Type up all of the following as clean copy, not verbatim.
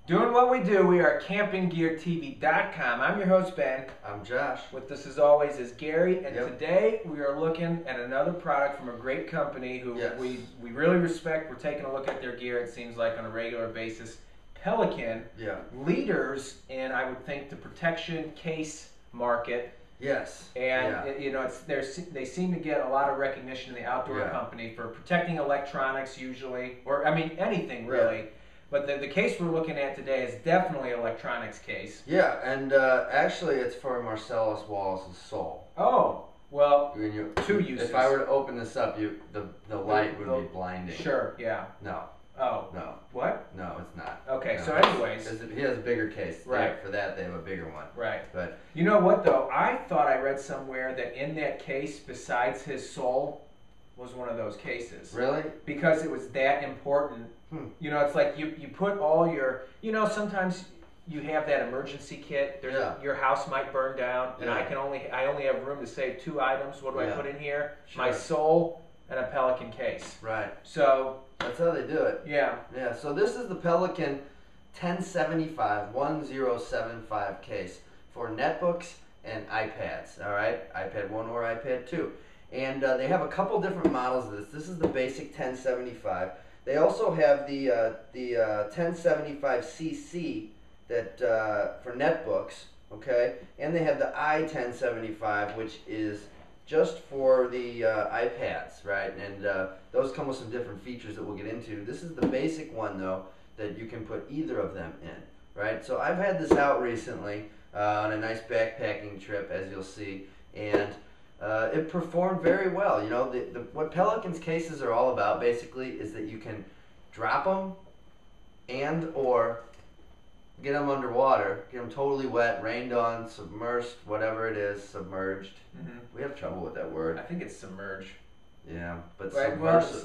Doing what we do, we are campinggeartv.com. I'm your host, Ben. I'm Josh. With us as always is Gary, and Yep. today we are looking at another product from a great company who Yes. we really respect. We're taking a look at their gear, it seems like, on a regular basis. Pelican, Yeah. leaders in, I would think, the protection case market. Yes. And yeah. you know, they seem to get a lot of recognition in the outdoor Yeah. company for protecting electronics usually, or I mean anything really. Yeah. But the case we're looking at today is definitely an electronics case. Yeah, and actually it's for Marcellus Wallace's soul. Oh, well, When you, two uses. If I were to open this up, the light would be blinding. Sure, yeah. No. Oh. No. What? No, it's not. Okay, no. so anyways. He has a bigger case. Right. For that, they have a bigger one. Right. But you know what, though? I thought I read somewhere that in that case, besides his soul, was one of those cases. Really? Because it was that important. You know, it's like you put all your, you know, sometimes you have that emergency kit. Your house might burn down, and I only have room to save 2 items. What do I put in here? Sure. My soul and a Pelican case. Right. So that's how they do it. Yeah. Yeah. So this is the Pelican 1075 case for netbooks and iPads. All right, iPad 1 or iPad 2. And they have a couple different models of this. This is the basic 1075. They also have the 1075cc that for netbooks, okay? And they have the i1075, which is just for the iPads, right? And those come with some different features that we'll get into. This is the basic one, though, that you can put either of them in, right? So I've had this out recently on a nice backpacking trip, as you'll see, and it performed very well. You know, what Pelican's cases are all about basically is that you can drop them and or get them underwater, get them totally wet, rained on, submersed, whatever it is, submerged. Mm-hmm. We have trouble with that word. I think it's submerge. Yeah, but right,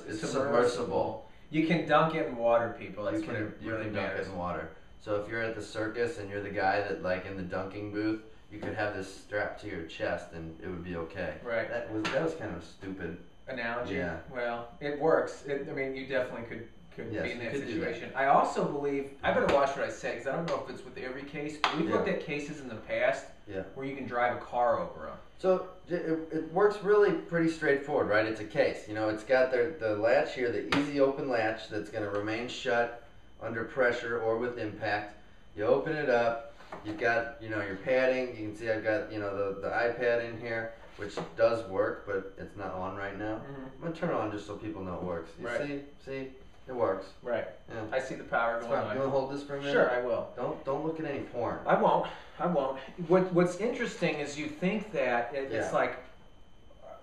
it's submersible. You can dunk it in water, people. That's you can, what it really you can dunk it in water. So if you're at the circus and you're the guy that, like, in the dunking booth, you could have this strapped to your chest and it would be okay. Right. That was kind of a stupid analogy. Yeah. Well, it works. I mean, you definitely could yes, be in that situation. situation. I also believe, I better watch what I say because I don't know if it's with every case, but we've looked at cases in the past where you can drive a car over them. So it works really pretty straightforward, right? It's a case. You know, it's got the latch here, the easy open latch that's going to remain shut under pressure or with impact. You open it up. You've got, you know, your padding. You can see I've got, you know, the iPad in here, which does work, but it's not on right now. Mm-hmm. I'm going to turn it on just so people know it works. You see? It works. Right. Yeah. I see the power going on. You want to hold this for a minute? Sure, I will. Don't look at any porn. I won't. What's interesting is you think that it's like,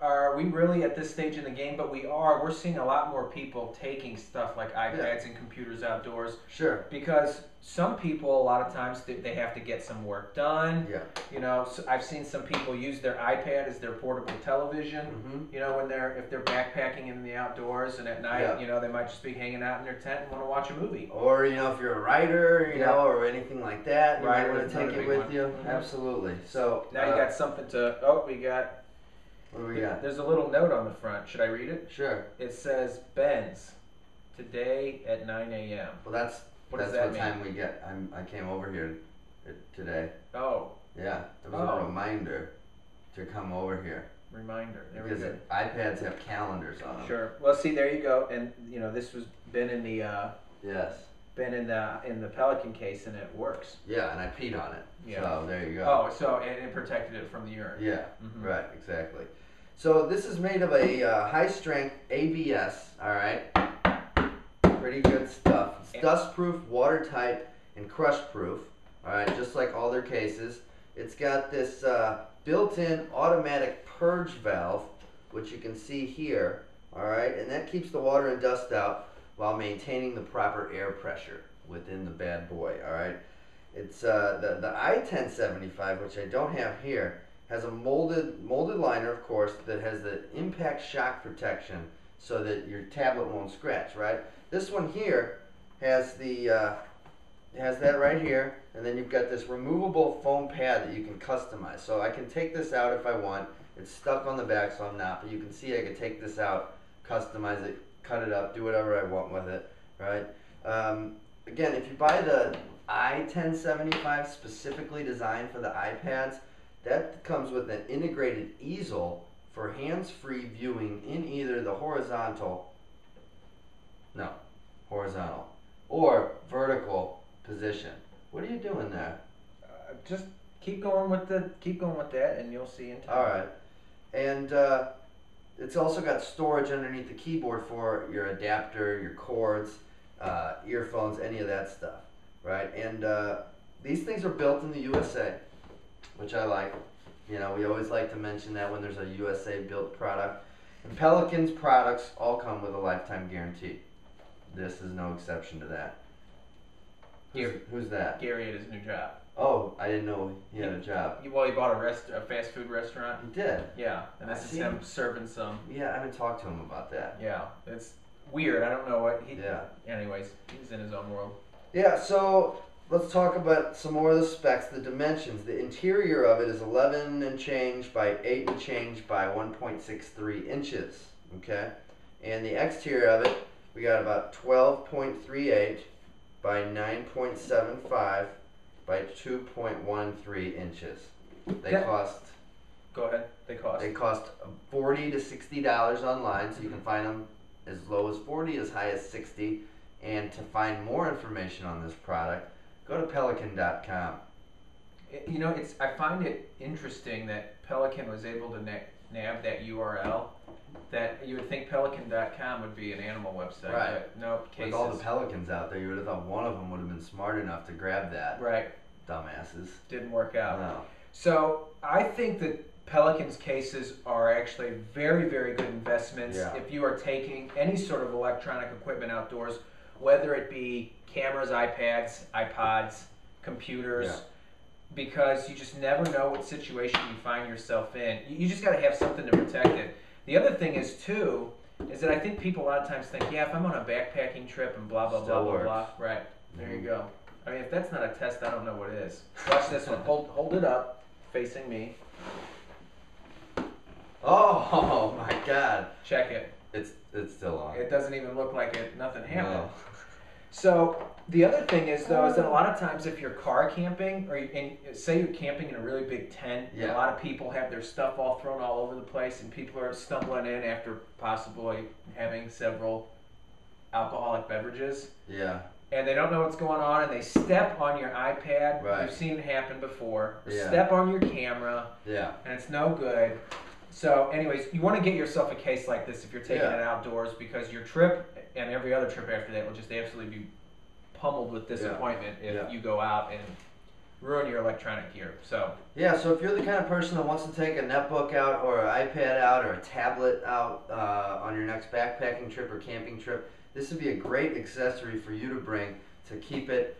are we really at this stage in the game? But we are. We're seeing a lot more people taking stuff like iPads and computers outdoors. Sure. Because some people, a lot of times, they have to get some work done. Yeah. You know, so I've seen some people use their iPad as their portable television. Mm-hmm. You know, if they're backpacking in the outdoors and at night, you know, they might just be hanging out in their tent and want to watch a movie. Or, you know, if you're a writer, you know, or anything like that, you might want to take it with you. Mm-hmm. Absolutely. So now you got something to. Oh, we got. What do we got? There's a little note on the front. Should I read it? Sure. It says Ben's today at 9 a.m. Well, that's what time we get. I came over here today. Oh. Yeah, it was a reminder to come over here. Reminder. There because we go. iPads have calendars on them. Sure. Well, see, there you go. And you know, this was been in the been in the Pelican case, and it works. Yeah, and I peed on it. Yeah. So there you go. Oh, so it protected it from the urine. Yeah. Mm-hmm. Right. Exactly. So this is made of a high-strength ABS. All right. Pretty good stuff. It's dust-proof, watertight, and crush-proof. All right, just like all their cases. It's got this built-in automatic purge valve, which you can see here. All right, and that keeps the water and dust out while maintaining the proper air pressure within the bad boy. All right. It's the i1075, which I don't have here, has a molded liner, of course, that has the impact shock protection so that your tablet won't scratch, right? This one here has has that right here, and then you've got this removable foam pad that you can customize. So I can take this out if I want. It's stuck on the back, so I'm not, but you can see I can take this out, customize it, cut it up, do whatever I want with it, right? Again, if you buy the i1075 specifically designed for the iPads. That comes with an integrated easel for hands-free viewing in either the horizontal or vertical position. What are you doing there? Just keep going with that, and you'll see in time. All right, and it's also got storage underneath the keyboard for your adapter, your cords, earphones, any of that stuff, right? And these things are built in the USA, which I like. You know, we always like to mention that when there's a USA built product. And Pelican's products all come with a lifetime guarantee. This is no exception to that. Who's that? Gary at his new job. Oh, I didn't know he had a job. Well, he bought a fast food restaurant. He did? Yeah, and this is him serving some. Yeah, I haven't talked to him about that. Yeah, it's weird. I don't know what he... Yeah. Anyways, he's in his own world. Yeah, so let's talk about some more of the specs, the dimensions. The interior of it is 11 and change by 8 and change by 1.63 inches, okay? And the exterior of it, we got about 12.38 by 9.75 by 2.13 inches. They cost... Go ahead. They cost $40 to $60 online, so you can find them as low as $40, as high as $60. And to find more information on this product, go to Pelican.com. You know, I find it interesting that Pelican was able to nab that URL. That you would think Pelican.com would be an animal website, right? But nope. With all the pelicans out there, you would have thought one of them would have been smart enough to grab that. Right. Dumbasses. Didn't work out. No. So I think that Pelican's cases are actually very, very good investments if you are taking any sort of electronic equipment outdoors, whether it be cameras, iPads, iPods, computers, because you just never know what situation you find yourself in. You just got to have something to protect it. The other thing is, too, is that I think people a lot of times think, if I'm on a backpacking trip and blah, blah, blah, blah, blah. Right. There you go. I mean, if that's not a test, I don't know what is. Watch this one. Hold it up, facing me. Oh my God! Check it. It's still on. It doesn't even look like nothing happened. No. So the other thing is though is that a lot of times if you're car camping and say you're camping in a really big tent, a lot of people have their stuff all thrown all over the place, and people are stumbling in after possibly having several alcoholic beverages. Yeah. And they don't know what's going on, and they step on your iPad. Right. We've seen it happen before. Yeah. Step on your camera. Yeah. And it's no good. So anyways, you want to get yourself a case like this if you're taking it outdoors, because your trip and every other trip after that will just absolutely be pummeled with disappointment if you go out and ruin your electronic gear. So so if you're the kind of person that wants to take a netbook out or an iPad out or a tablet out on your next backpacking trip or camping trip, this would be a great accessory for you to bring to keep it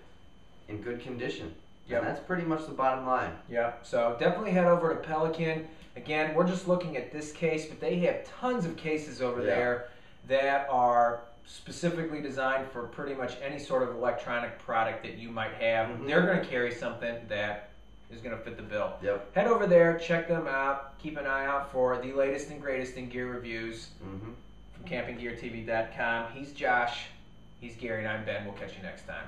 in good condition. And that's pretty much the bottom line. Yeah. So definitely head over to Pelican. Again, we're just looking at this case, but they have tons of cases over there that are specifically designed for pretty much any sort of electronic product that you might have. They're going to carry something that is going to fit the bill. Head over there, check them out, keep an eye out for the latest and greatest in gear reviews from campinggeartv.com. He's Josh, he's Gary, and I'm Ben. We'll catch you next time.